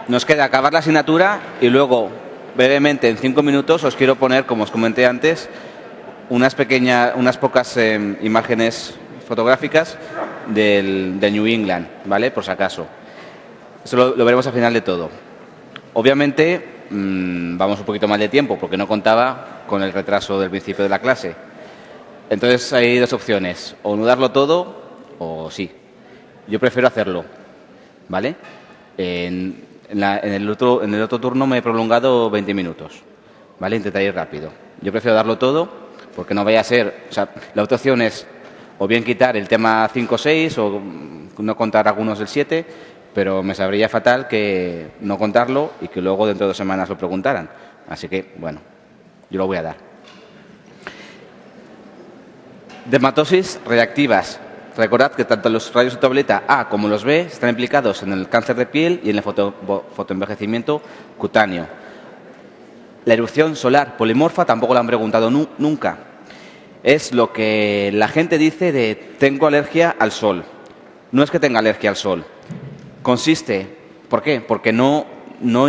nos queda acabar la asignatura y luego, brevemente, en 5 minutos, os quiero poner, como os comenté antes, unas pocas imágenes fotográficas del New England, ¿vale? Por si acaso. Eso lo veremos al final de todo. Obviamente, vamos un poquito más de tiempo porque no contaba con el retraso del principio de la clase. Entonces hay dos opciones, o anudarlo todo o sí. Yo prefiero hacerlo, ¿vale? En el otro turno me he prolongado 20 minutos, ¿vale? Intentaré ir rápido. Yo prefiero darlo todo porque no vaya a ser... O sea, la otra opción es o bien quitar el tema 5 o 6 o no contar algunos del 7, pero me sabría fatal que no contarlo y que luego dentro de 2 semanas lo preguntaran. Así que, bueno, yo lo voy a dar. Dermatosis reactivas. Recordad que tanto los rayos ultravioleta A como los B están implicados en el cáncer de piel y en el fotoenvejecimiento cutáneo. La erupción solar polimorfa tampoco la han preguntado nunca. Es lo que la gente dice de tengo alergia al sol. No es que tenga alergia al sol. Consiste, ¿por qué? Porque no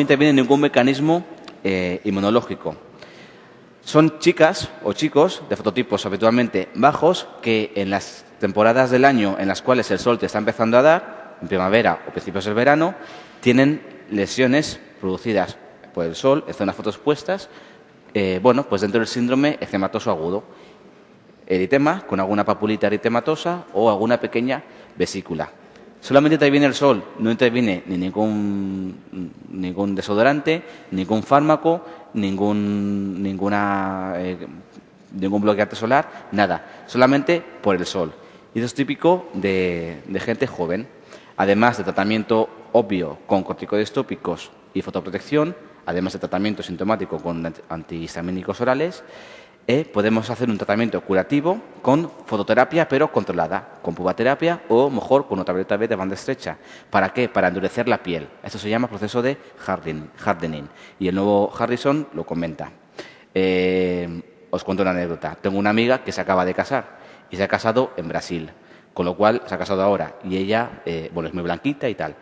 interviene ningún mecanismo inmunológico. Son chicas o chicos de fototipos habitualmente bajos que en las temporadas del año en las cuales el sol te está empezando a dar, en primavera o principios del verano, tienen lesiones producidas por el sol en zonas fotoexpuestas, pues dentro del síndrome eczematoso agudo. Eritema con alguna papulita eritematosa o alguna pequeña vesícula. Solamente interviene el sol, no interviene ni ningún desodorante, ningún fármaco, ningún bloqueante solar, nada, solamente por el sol. Y eso es típico de gente joven. Además de tratamiento obvio con corticoides tópicos y fotoprotección, además de tratamiento sintomático con antihistamínicos orales, podemos hacer un tratamiento curativo con fototerapia, pero controlada, con pubaterapia o mejor con ultravioleta B de banda estrecha. ¿Para qué? Para endurecer la piel. Esto se llama proceso de hardening. Y el nuevo Harrison lo comenta. Os cuento una anécdota. Tengo una amiga que se acaba de casar y se ha casado en Brasil, con lo cual se ha casado ahora. Y ella, es muy blanquita y tal.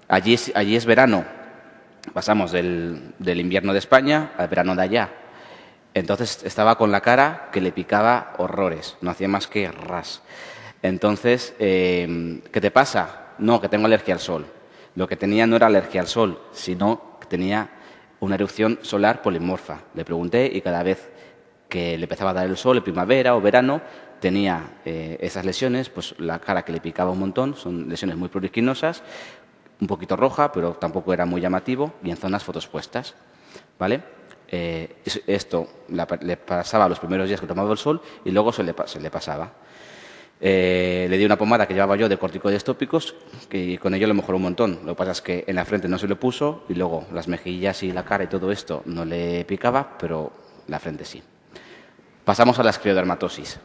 Allí es verano. Pasamos del invierno de España al verano de allá. Entonces estaba con la cara que le picaba horrores, no hacía más que ras. Entonces, ¿qué te pasa? No, que tengo alergia al sol. Lo que tenía no era alergia al sol, sino que tenía una erupción solar polimorfa. Le pregunté y cada vez que le empezaba a dar el sol en primavera o verano, tenía esas lesiones, pues la cara que le picaba un montón, son lesiones muy pruriginosas, un poquito roja, pero tampoco era muy llamativo, y en zonas fotoexpuestas, ¿vale? Esto le pasaba los primeros días que tomaba el sol y luego se le pasaba. Le di una pomada que llevaba yo de corticoides tópicos y con ello lo mejoró un montón. Lo que pasa es que en la frente no se le puso y luego las mejillas y la cara y todo esto no le picaba, pero la frente sí. Pasamos a la esclerodermatosis.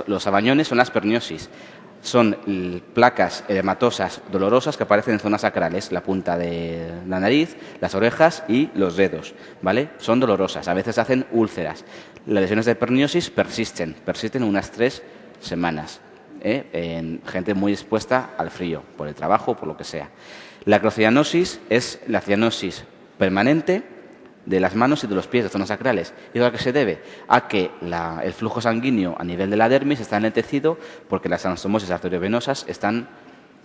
Los sabañones son las perniosis. Son placas edematosas dolorosas que aparecen en zonas sacrales, la punta de la nariz, las orejas y los dedos, ¿vale? Son dolorosas, a veces hacen úlceras. Las lesiones de perniosis persisten unas 3 semanas, en gente muy expuesta al frío, por el trabajo o por lo que sea. La acrocianosis es la cianosis permanente de las manos y de los pies, de zonas sacrales. ¿Y eso a qué se debe? A que el flujo sanguíneo a nivel de la dermis está enlentecido porque las anastomosis arteriovenosas están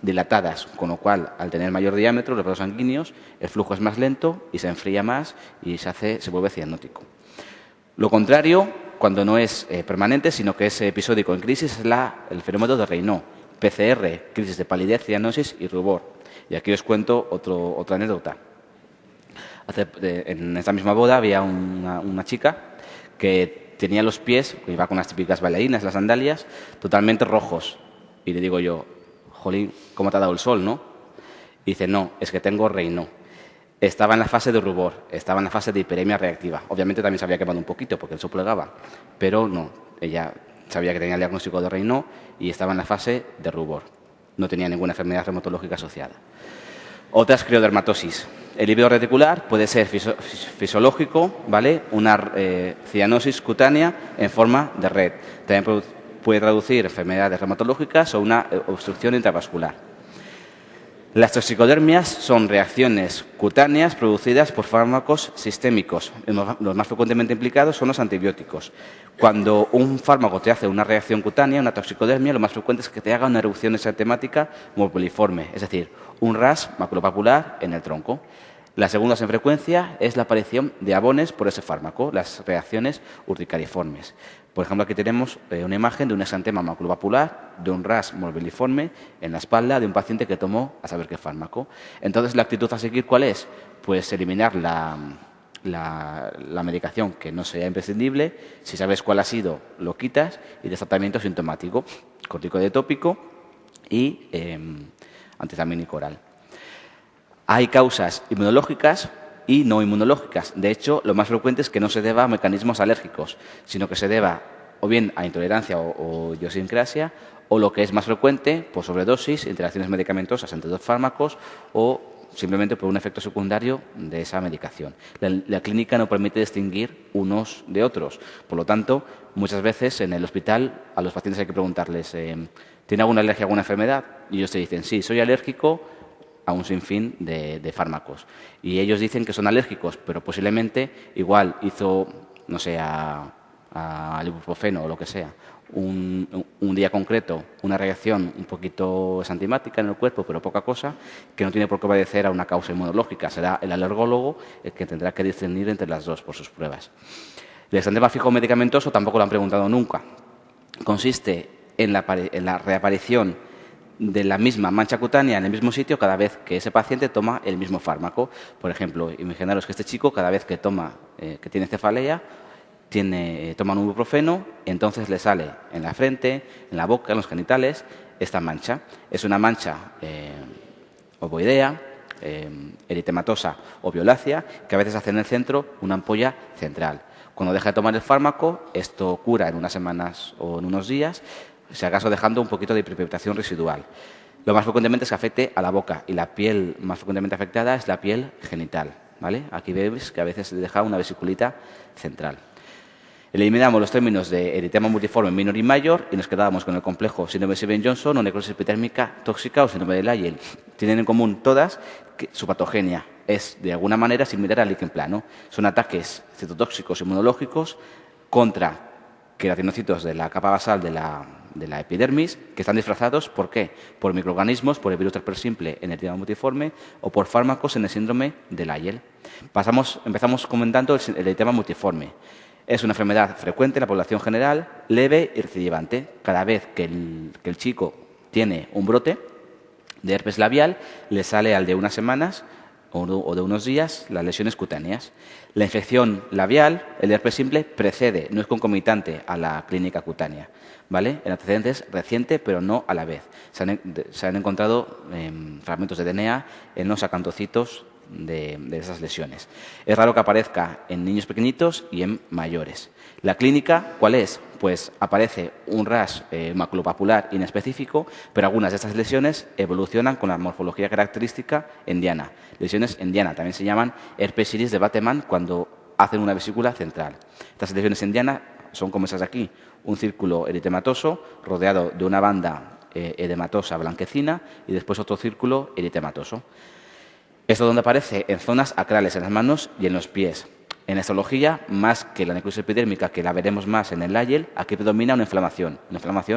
dilatadas, con lo cual, al tener mayor diámetro, los vasos sanguíneos, el flujo es más lento y se enfría más y se vuelve cianótico. Lo contrario, cuando no es permanente, sino que es episódico en crisis, es el fenómeno de Raynaud, PCR, crisis de palidez, cianosis y rubor. Y aquí os cuento otra anécdota. En esta misma boda había una chica que tenía los pies, que iba con las típicas bailarinas, las sandalias, totalmente rojos. Y le digo yo, jolín, ¿cómo te ha dado el sol, no? Y dice, no, es que tengo Raynaud. Estaba en la fase de rubor, estaba en la fase de hiperemia reactiva. Obviamente también se había quemado un poquito porque el sol plegaba, pero no, ella sabía que tenía el diagnóstico de Raynaud y estaba en la fase de rubor. No tenía ninguna enfermedad reumatológica asociada. Otra esclerodermatosis. El lívido reticular puede ser fisiológico, ¿vale? Una cianosis cutánea en forma de red. También puede traducir enfermedades reumatológicas o una obstrucción intravascular. Las toxicodermias son reacciones cutáneas producidas por fármacos sistémicos. Los más frecuentemente implicados son los antibióticos. Cuando un fármaco te hace una reacción cutánea, una toxicodermia, lo más frecuente es que te haga una erupción exantemática morbiliforme, es decir, un ras maculopapular en el tronco. La segunda en frecuencia es la aparición de abones por ese fármaco, las reacciones urticariformes. Por ejemplo, aquí tenemos una imagen de un exantema maculopapular, de un ras morbiliforme en la espalda de un paciente que tomó a saber qué fármaco. Entonces, ¿la actitud a seguir cuál es? Pues eliminar la medicación que no sea imprescindible. Si sabes cuál ha sido, lo quitas, y de tratamiento sintomático, corticoide tópico y antihistamínico oral. Hay causas inmunológicas y no inmunológicas. De hecho, lo más frecuente es que no se deba a mecanismos alérgicos, sino que se deba o bien a intolerancia o idiosincrasia, o lo que es más frecuente, por sobredosis, interacciones medicamentosas entre dos fármacos o simplemente por un efecto secundario de esa medicación. La clínica no permite distinguir unos de otros. Por lo tanto, muchas veces en el hospital a los pacientes hay que preguntarles ¿tiene alguna alergia a alguna enfermedad? Y ellos te dicen, sí, soy alérgico a un sinfín de fármacos. Y ellos dicen que son alérgicos, pero posiblemente igual hizo, no sé, al ibuprofeno o lo que sea, un día concreto, una reacción un poquito exantemática en el cuerpo, pero poca cosa, que no tiene por qué obedecer a una causa inmunológica. Será el alergólogo el que tendrá que discernir entre las dos por sus pruebas. El exantema fijo medicamentoso tampoco lo han preguntado nunca. Consiste en la reaparición de la misma mancha cutánea en el mismo sitio cada vez que ese paciente toma el mismo fármaco. Por ejemplo, imaginaros que este chico cada vez que que tiene cefalea, toma un ibuprofeno, entonces le sale en la frente, en la boca, en los genitales, esta mancha. Es una mancha ovoidea, eritematosa o violácea, que a veces hace en el centro una ampolla central. Cuando deja de tomar el fármaco, esto cura en unas semanas o en unos días, si acaso dejando un poquito de hiperpigmentación residual. Lo más frecuentemente es que afecte a la boca, y la piel más frecuentemente afectada es la piel genital, ¿vale? Aquí veis que a veces se deja una vesiculita central. Eliminamos los términos de eritema multiforme minor y mayor y nos quedábamos con el complejo síndrome de Stevens-Johnson o necrosis epidérmica tóxica o síndrome de Lyell. Tienen en común todas que su patogenia es de alguna manera similar al líquen plano. Son ataques citotóxicos inmunológicos contra queratinocitos de la capa basal de la epidermis, que están disfrazados, ¿por qué? Por microorganismos, por el virus Trapper simple en el eritema multiforme o por fármacos en el síndrome de Lyell. Empezamos comentando el eritema multiforme. Es una enfermedad frecuente en la población general, leve y recidivante. Cada vez que el chico tiene un brote de herpes labial, le sale al de unas semanas o de unos días las lesiones cutáneas. La infección labial, el herpes simple, precede, no es concomitante a la clínica cutánea, ¿vale? El antecedente es reciente, pero no a la vez. Se han encontrado fragmentos de DNA en los acantocitos de esas lesiones. Es raro que aparezca en niños pequeñitos y en mayores. La clínica, ¿cuál es? Pues aparece un ras maculopapular inespecífico, pero algunas de estas lesiones evolucionan con la morfología característica en diana. Lesiones en diana también se llaman herpes iris de Bateman cuando hacen una vesícula central. Estas lesiones en diana son como esas de aquí, un círculo eritematoso rodeado de una banda edematosa blanquecina y después otro círculo eritematoso. Esto donde aparece en zonas acrales, en las manos y en los pies. En la histología, más que la necrosis epidérmica, que la veremos más en el Lyell, aquí predomina una inflamación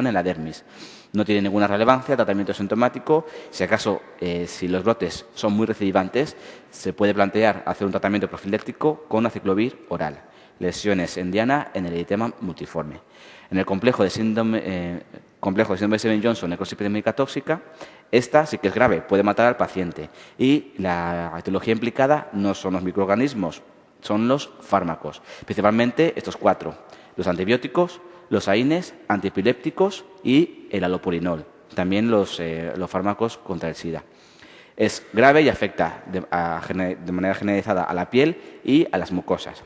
en la dermis. No tiene ninguna relevancia, tratamiento sintomático. Si acaso, si los brotes son muy recidivantes, se puede plantear hacer un tratamiento profiláctico con aciclovir oral. Lesiones en diana en el eritema multiforme. En el complejo de síndrome de Stevens-Johnson, necrosis epidérmica tóxica, esta sí que es grave, puede matar al paciente. Y la etiología implicada no son los microorganismos, son los fármacos. Principalmente estos 4, los antibióticos, los AINES, antiepilépticos y el alopurinol. También los fármacos contra el SIDA. Es grave y afecta de manera generalizada a la piel y a las mucosas.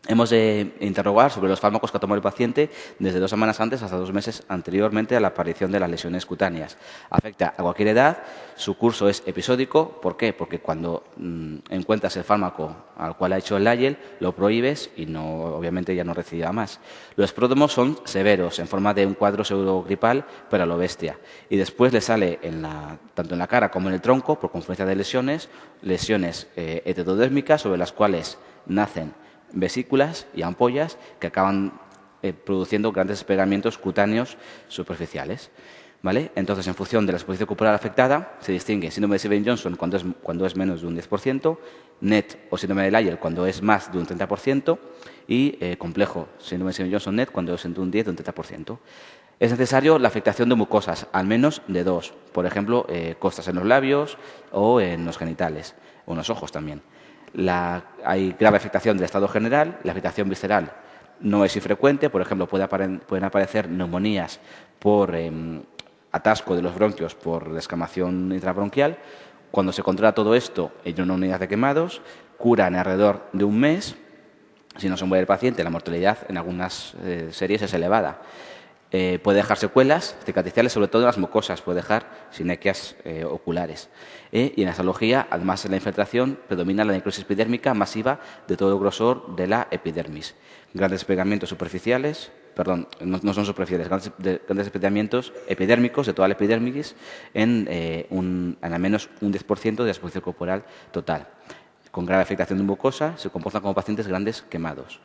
Hemos de interrogar sobre los fármacos que ha tomado el paciente desde 2 semanas antes hasta 2 meses anteriormente a la aparición de las lesiones cutáneas. Afecta a cualquier edad, su curso es episódico. ¿Por qué? Porque cuando encuentras el fármaco al cual ha hecho el Lyell, lo prohíbes y obviamente ya no reciba más. Los pródromos son severos, en forma de un cuadro pseudogripal, pero a lo bestia. Y después le sale tanto en la cara como en el tronco, por confluencia de lesiones heterodérmicas sobre las cuales nacen vesículas y ampollas que acaban produciendo grandes despegamientos cutáneos superficiales. ¿Vale? Entonces, en función de la superficie corporal afectada, se distingue síndrome de Stevens-Johnson cuando es menos de un 10%, NET o síndrome de Lyell cuando es más de un 30% y complejo síndrome de Stevens-Johnson NET cuando es entre un 10 y un 30%. Es necesario la afectación de mucosas, al menos de 2, por ejemplo, costras en los labios o en los genitales, o en los ojos también. Hay grave afectación del estado general, la afectación visceral no es infrecuente, por ejemplo, pueden aparecer neumonías por atasco de los bronquios por descamación intrabronquial. Cuando se controla todo esto en una unidad de quemados, cura en alrededor de un mes. Si no se muere el paciente, la mortalidad en algunas series es elevada. Puede dejar secuelas cicatriciales, sobre todo en las mucosas, puede dejar sinequias oculares. Y en la histología, además de la infiltración, predomina la necrosis epidérmica masiva de todo el grosor de la epidermis. Grandes despegamientos superficiales, no son superficiales, grandes despegamientos epidérmicos de toda la epidermis en al menos un 10% de la superficie corporal total. Con grave afectación de mucosa, se comportan como pacientes grandes quemados.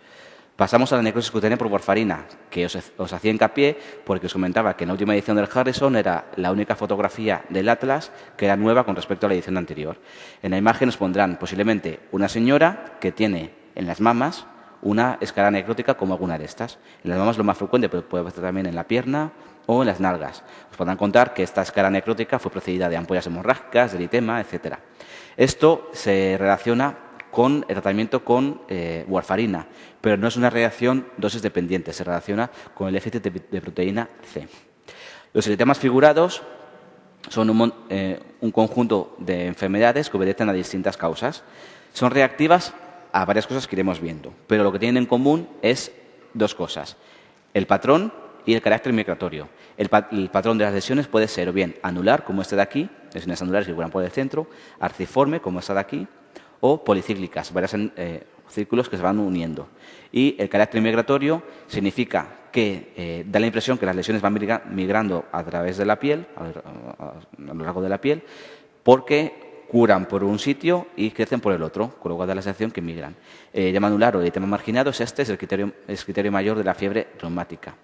Pasamos a la necrosis cutánea por warfarina, que os hacía hincapié porque os comentaba que en la última edición del Harrison era la única fotografía del Atlas que era nueva con respecto a la edición anterior. En la imagen os pondrán posiblemente una señora que tiene en las mamas una escara necrótica como alguna de estas. En las mamas es lo más frecuente, pero puede estar también en la pierna o en las nalgas. Os podrán contar que esta escara necrótica fue precedida de ampollas hemorrágicas, de eritema, etc. Esto se relaciona con el tratamiento con warfarina, pero no es una reacción dosis dependiente, se relaciona con el efecto de proteína C. Los eritemas figurados son un conjunto de enfermedades que obedecen a distintas causas. Son reactivas a varias cosas que iremos viendo, pero lo que tienen en común es 2 cosas: el patrón y el carácter migratorio. El patrón de las lesiones puede ser o bien anular, como este de aquí, lesiones anulares que curan por el centro, arciforme, como esta de aquí, o policíclicas, varios círculos que se van uniendo. Y el carácter migratorio significa que da la impresión que las lesiones van migrando a través de la piel, a lo largo de la piel, porque curan por un sitio y crecen por el otro, con lo cual da la sensación que migran. El edema anular o el edema marginado es el criterio mayor de la fiebre reumática.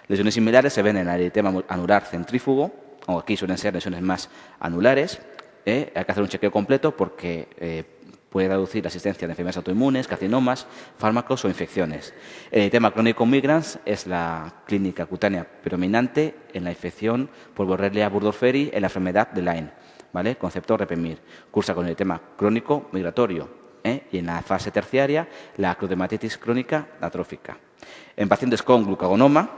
Lesiones similares se ven en el edema anular centrífugo, o aquí suelen ser lesiones más anulares. Hay que hacer un chequeo completo porque puede reducir la existencia de enfermedades autoinmunes, carcinomas, fármacos o infecciones. El eritema crónico migrans es la clínica cutánea predominante en la infección por Borrelia burgdorferi en la enfermedad de Lyme, ¿vale? Concepto Repemir. Cursa con el eritema crónico migratorio y en la fase terciaria la acrodermatitis crónica atrófica. En pacientes con glucagonoma,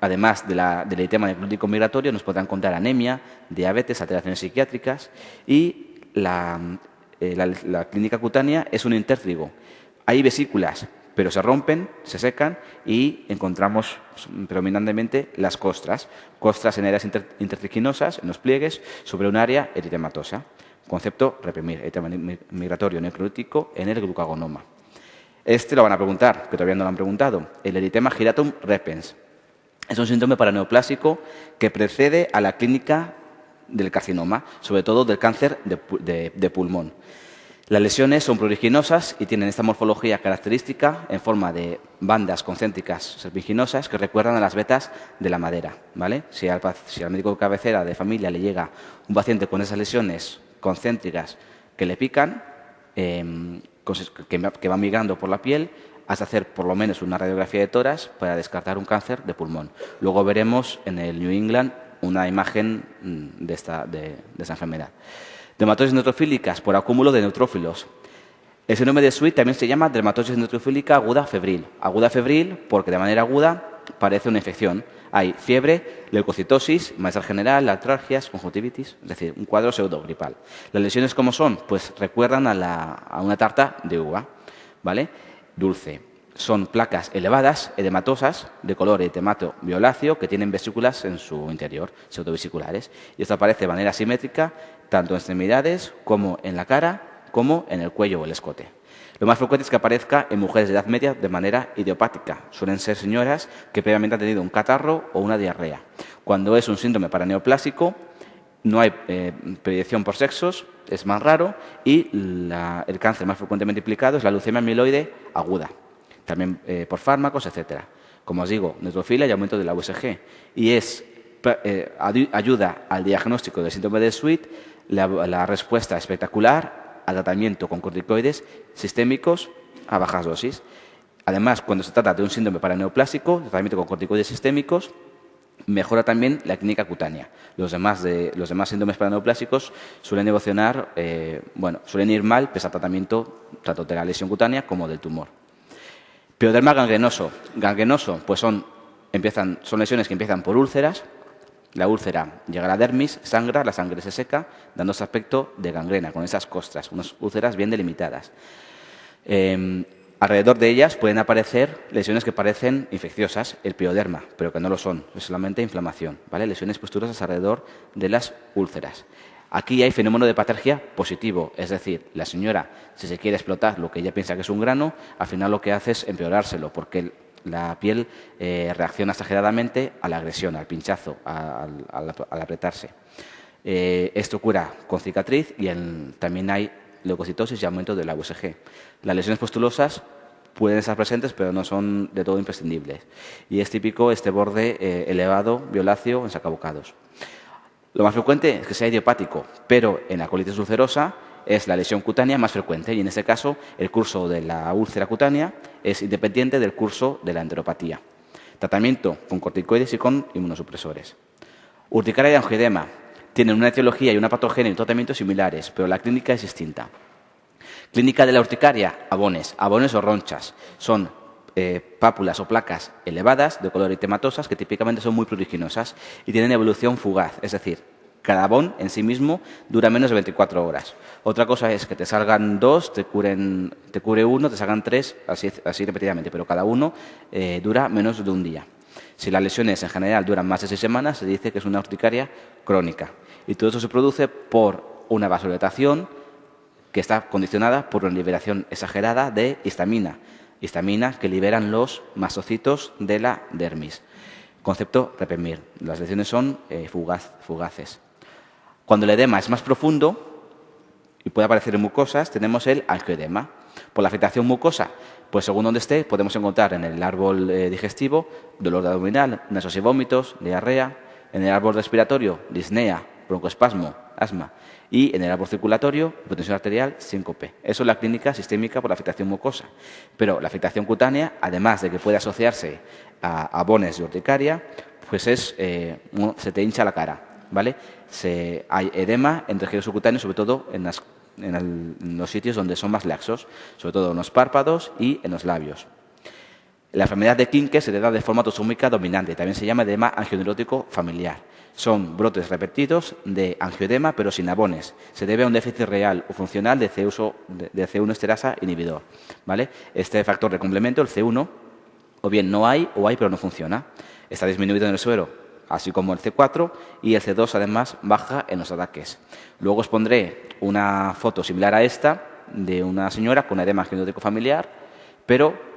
además del eritema necrótico migratorio, nos podrán contar anemia, diabetes, alteraciones psiquiátricas y la clínica cutánea es un intertrigo. Hay vesículas, pero se rompen, se secan y encontramos predominantemente las costras en áreas intertriginosas, en los pliegues, sobre un área eritematosa. Concepto Repemir, eritema migratorio necrótico en el glucagonoma. Lo van a preguntar, que todavía no lo han preguntado. El eritema giratum repens es un síndrome paraneoplásico que precede a la clínica del carcinoma, sobre todo del cáncer de pulmón. Las lesiones son pruriginosas y tienen esta morfología característica en forma de bandas concéntricas serpiginosas que recuerdan a las vetas de la madera, ¿vale? Si al médico de cabecera de familia le llega un paciente con esas lesiones concéntricas que le pican, que van migrando por la piel, has de hacer por lo menos una radiografía de tórax para descartar un cáncer de pulmón. Luego veremos en el New England una imagen de esta enfermedad. Dermatosis neutrofílicas por acúmulo de neutrófilos. El síndrome de Sweet también se llama dermatosis neutrofílica aguda febril. Aguda febril porque de manera aguda parece una infección. Hay fiebre, leucocitosis, malestar general, artralgias, conjuntivitis, es decir, un cuadro pseudogripal. Las lesiones, ¿cómo son? Pues recuerdan a una tarta de uva, ¿vale? Dulce. son placas elevadas, edematosas, de color edemato violáceo, que tienen vesículas en su interior, pseudovesiculares. Y esto aparece de manera simétrica tanto en extremidades como en la cara, como en el cuello o el escote. Lo más frecuente es que aparezca en mujeres de edad media de manera idiopática. Suelen ser señoras que previamente han tenido un catarro o una diarrea. Cuando es un síndrome paraneoplásico, no hay predilección por sexos, es más raro, y el cáncer más frecuentemente implicado es la leucemia amiloide aguda, también por fármacos, etcétera. Como os digo, neutrofilia y aumento de la USG. Y ayuda al diagnóstico del síndrome de Sweet la respuesta espectacular al tratamiento con corticoides sistémicos a bajas dosis. Además, cuando se trata de un síndrome paraneoplásico, el tratamiento con corticoides sistémicos mejora también la clínica cutánea. Los demás síndromes paraneoplásicos suelen suelen ir mal pese al tratamiento tanto de la lesión cutánea como del tumor. Pioderma gangrenoso. Gangrenoso, pues son lesiones que empiezan por úlceras. La úlcera llega a la dermis, sangra, la sangre se seca, dando ese aspecto de gangrena, con esas costras, unas úlceras bien delimitadas. Alrededor de ellas pueden aparecer lesiones que parecen infecciosas, el pioderma, pero que no lo son, es solamente inflamación, ¿vale? Lesiones pustulosas alrededor de las úlceras. Aquí hay fenómeno de patergia positivo, es decir, la señora, si se quiere explotar lo que ella piensa que es un grano, al final lo que hace es empeorárselo, porque la piel reacciona exageradamente a la agresión, al pinchazo, al apretarse. Esto cura con cicatriz y también hay leucocitosis y aumento de la USG. Las lesiones pustulosas pueden estar presentes, pero no son de todo imprescindibles. Y es típico este borde elevado, violáceo, en sacabocados. Lo más frecuente es que sea idiopático, pero en la colitis ulcerosa es la lesión cutánea más frecuente y en este caso el curso de la úlcera cutánea es independiente del curso de la enteropatía. Tratamiento con corticoides y con inmunosupresores. Urticaria y angioedema tienen una etiología y una patogenia y tratamientos similares, pero la clínica es distinta. Clínica de la urticaria, abones o ronchas. Son pápulas o placas elevadas de color eritematosas que típicamente son muy pruriginosas y tienen evolución fugaz, es decir, cada abón en sí mismo dura menos de 24 horas. Otra cosa es que te salgan 2, te cure 1, te salgan 3, así repetidamente, pero cada uno dura menos de un día. Si las lesiones en general duran más de 6 semanas, se dice que es una urticaria crónica. Y todo eso se produce por una vasodilatación que está condicionada por una liberación exagerada de histamina que liberan los mastocitos de la dermis. Concepto Repemir. Las lesiones son fugaces. Cuando el edema es más profundo y puede aparecer en mucosas, tenemos el angioedema. Por la afectación mucosa, pues según donde esté, podemos encontrar en el árbol digestivo dolor abdominal, náuseas y vómitos, diarrea, en el árbol respiratorio, disnea, broncoespasmo, asma, y en el árbol circulatorio, hipotensión arterial, síncope. Eso es la clínica sistémica por la afectación mucosa. Pero la afectación cutánea, además de que puede asociarse a abones de urticaria, pues se te hincha la cara, ¿vale? Hay edema en tejidos subcutáneos, sobre todo en los sitios donde son más laxos, sobre todo en los párpados y en los labios. La enfermedad de Kinke se da de forma autosómica dominante, también se llama edema angioneurótico familiar. Son brotes repetidos de angioedema, pero sin abones. Se debe a un déficit real o funcional de C1 esterasa inhibidor, ¿vale? Este factor de complemento, el C1, o bien no hay o hay pero no funciona. Está disminuido en el suero, así como el C4, y el C2 además baja en los ataques. Luego os pondré una foto similar a esta de una señora con edema angioneurótico familiar, pero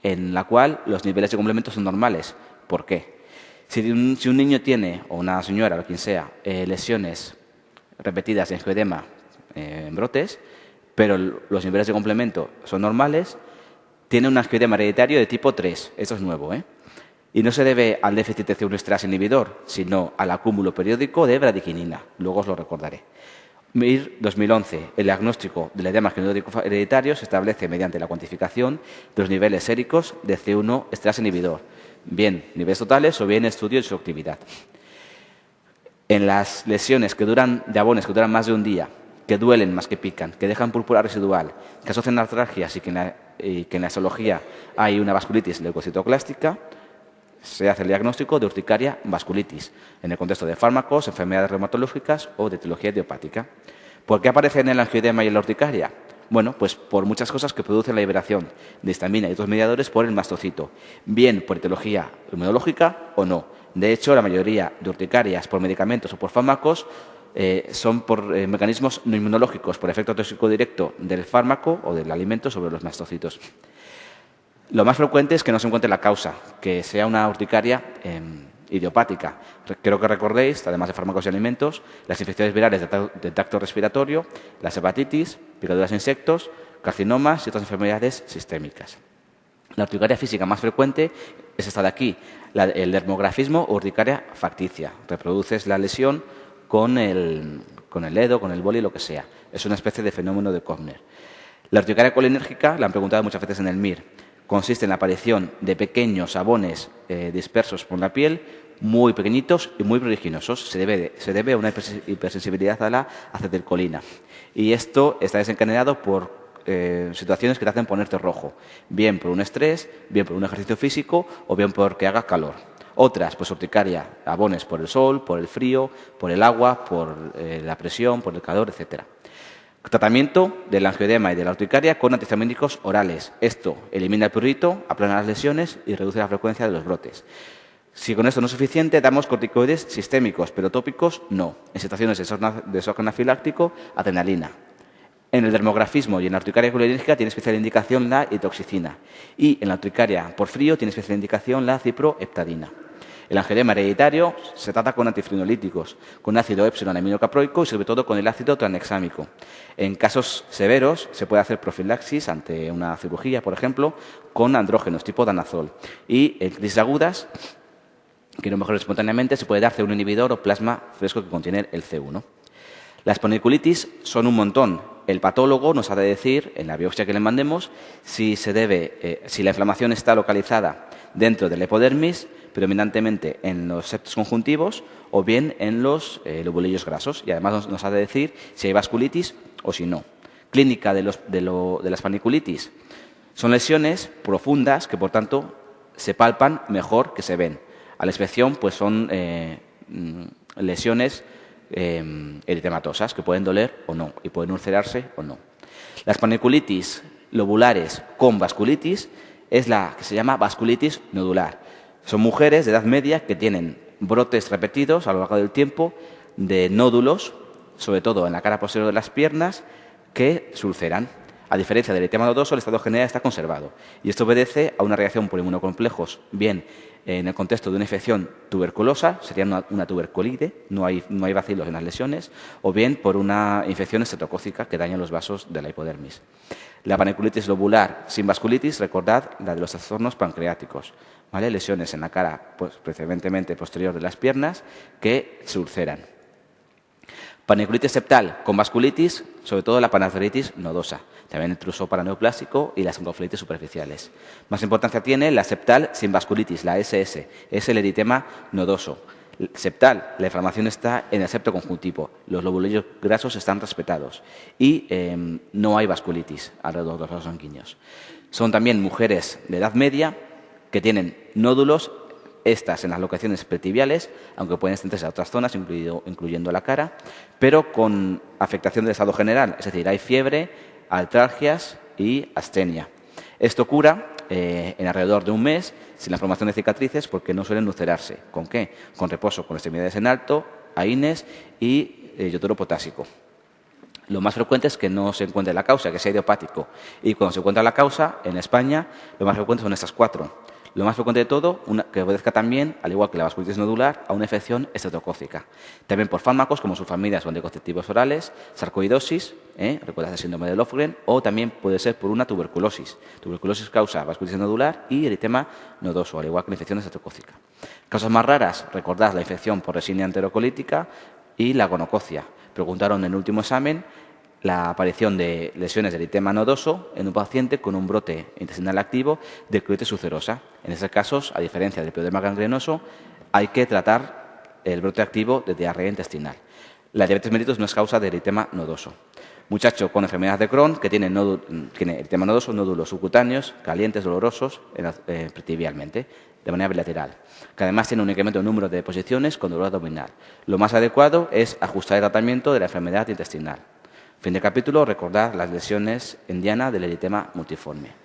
en la cual los niveles de complemento son normales. ¿Por qué? Si un niño tiene, o una señora, o quien sea, lesiones repetidas de angioedema en brotes, pero los niveles de complemento son normales, tiene un angioedema hereditario de tipo 3. Esto es nuevo, ¿eh? Y no se debe al déficit de C1 esterasa inhibidor, sino al acúmulo periódico de bradiquinina. Luego os lo recordaré. MIR 2011. El diagnóstico del edema angioneurótico hereditario se establece mediante la cuantificación de los niveles séricos de C1 esterasa inhibidor, bien niveles totales o bien estudio de su actividad. En las lesiones de abones que duran más de un día, que duelen más que pican, que dejan púrpura residual, que asocian artralgias y que en la histología hay una vasculitis leucocitoclástica, se hace el diagnóstico de urticaria vasculitis en el contexto de fármacos, enfermedades reumatológicas o de etiología idiopática. ¿Por qué aparecen el angioedema y la urticaria? Bueno, pues por muchas cosas que producen la liberación de histamina y otros mediadores por el mastocito, bien por etiología inmunológica o no. De hecho, la mayoría de urticarias por medicamentos o por fármacos son por mecanismos no inmunológicos, por efecto tóxico directo del fármaco o del alimento sobre los mastocitos. Lo más frecuente es que no se encuentre la causa, que sea una urticaria idiopática. Creo que recordéis, además de fármacos y alimentos, las infecciones virales del tracto respiratorio, las hepatitis, picaduras de insectos, carcinomas y otras enfermedades sistémicas. La urticaria física más frecuente es esta de aquí, el dermografismo o urticaria facticia. Reproduces la lesión con el dedo, con el boli, lo que sea. Es una especie de fenómeno de Kochner. La urticaria colinérgica, la han preguntado muchas veces en el MIR, consiste en la aparición de pequeños sabones dispersos por la piel, muy pequeñitos y muy pruriginosos. Se debe a una hipersensibilidad a la acetilcolina. Y esto está desencadenado por situaciones que te hacen ponerte rojo, bien por un estrés, bien por un ejercicio físico o bien porque haga calor. Otras, pues urticaria, abones por el sol, por el frío, por el agua, por la presión, por el calor, etcétera. Tratamiento del angioedema y de la urticaria con antihistamínicos orales. Esto elimina el prurito, aplana las lesiones y reduce la frecuencia de los brotes. Si con esto no es suficiente, damos corticoides sistémicos, pero tópicos no. En situaciones de shock anafiláctico, adrenalina. En el dermografismo y en la urticaria colinérgica tiene especial indicación la itoxicina. Y en la urticaria por frío tiene especial indicación la ciproheptadina. El angioedema hereditario se trata con antifibrinolíticos, con ácido epsilon aminocaproico y sobre todo con el ácido tranexámico. En casos severos se puede hacer profilaxis ante una cirugía, por ejemplo, con andrógenos tipo danazol. Y en crisis agudas, que no mejor espontáneamente, se puede darse un inhibidor o plasma fresco que contiene el C1. Las panniculitis son un montón. El patólogo nos ha de decir, en la biopsia que le mandemos, si la inflamación está localizada dentro de la hipodermis, predominantemente en los septos conjuntivos o bien en los lobulillos grasos. Y además nos ha de decir si hay vasculitis o si no. Clínica de las panniculitis. Son lesiones profundas que, por tanto, se palpan mejor que se ven. A la inspección, pues son lesiones eritematosas que pueden doler o no y pueden ulcerarse o no. Las panniculitis lobulares con vasculitis es la que se llama vasculitis nodular. Son mujeres de edad media que tienen brotes repetidos a lo largo del tiempo de nódulos, sobre todo en la cara posterior de las piernas, que se ulceran. A diferencia del eritema nodoso, el estado general está conservado. Y esto obedece a una reacción por inmunocomplejos, bien en el contexto de una infección tuberculosa, sería una tuberculite, no hay bacilos en las lesiones, o bien por una infección estreptocócica que daña los vasos de la hipodermis. La panniculitis lobular sin vasculitis, recordad la de los trastornos pancreáticos, ¿vale? Lesiones en la cara, pues, preferentemente posterior de las piernas, que se ulceran. Panniculitis septal con vasculitis, sobre todo la panarteritis nodosa, también el truso paraneoplásico y las encefalitis superficiales. Más importancia tiene la septal sin vasculitis, la SS, es el eritema nodoso. Septal, la inflamación está en el septo conjuntivo, los lobulillos grasos están respetados y no hay vasculitis alrededor de los vasos sanguíneos. Son también mujeres de edad media que tienen nódulos, estas en las locaciones pretibiales, aunque pueden extenderse a otras zonas, incluyendo la cara, pero con afectación del estado general, es decir, hay fiebre, artralgias y astenia. Esto cura en alrededor de un mes sin la formación de cicatrices porque no suelen ulcerarse. ¿Con qué? Con reposo, con extremidades en alto, AINES y yoduro potásico. Lo más frecuente es que no se encuentre la causa, que sea idiopático. Y cuando se encuentra la causa, en España, lo más frecuente son estas 4. Lo más frecuente de todo, que obedezca también, al igual que la vasculitis nodular, a una infección estreptocócica. También por fármacos como sulfamidas o anticonceptivos orales, sarcoidosis, recuerdas el síndrome de Löfgren, o también puede ser por una tuberculosis. Tuberculosis causa vasculitis nodular y eritema nodoso, al igual que la infección estreptocócica. Causas más raras, recordad la infección por Yersinia enterocolítica y la gonococia. Preguntaron en el último examen la aparición de lesiones de eritema nodoso en un paciente con un brote intestinal activo de colitis ulcerosa. En esos casos, a diferencia del pioderma gangrenoso, hay que tratar el brote activo de diarrea intestinal. La diabetes mellitus no es causa de eritema nodoso. Muchacho con enfermedad de Crohn que tiene eritema nodoso, nódulos subcutáneos, calientes, dolorosos, pretibialmente, de manera bilateral, que además tiene un incremento de número de deposiciones con dolor abdominal. Lo más adecuado es ajustar el tratamiento de la enfermedad intestinal. Fin de capítulo, recordar las lesiones en diana del eritema multiforme.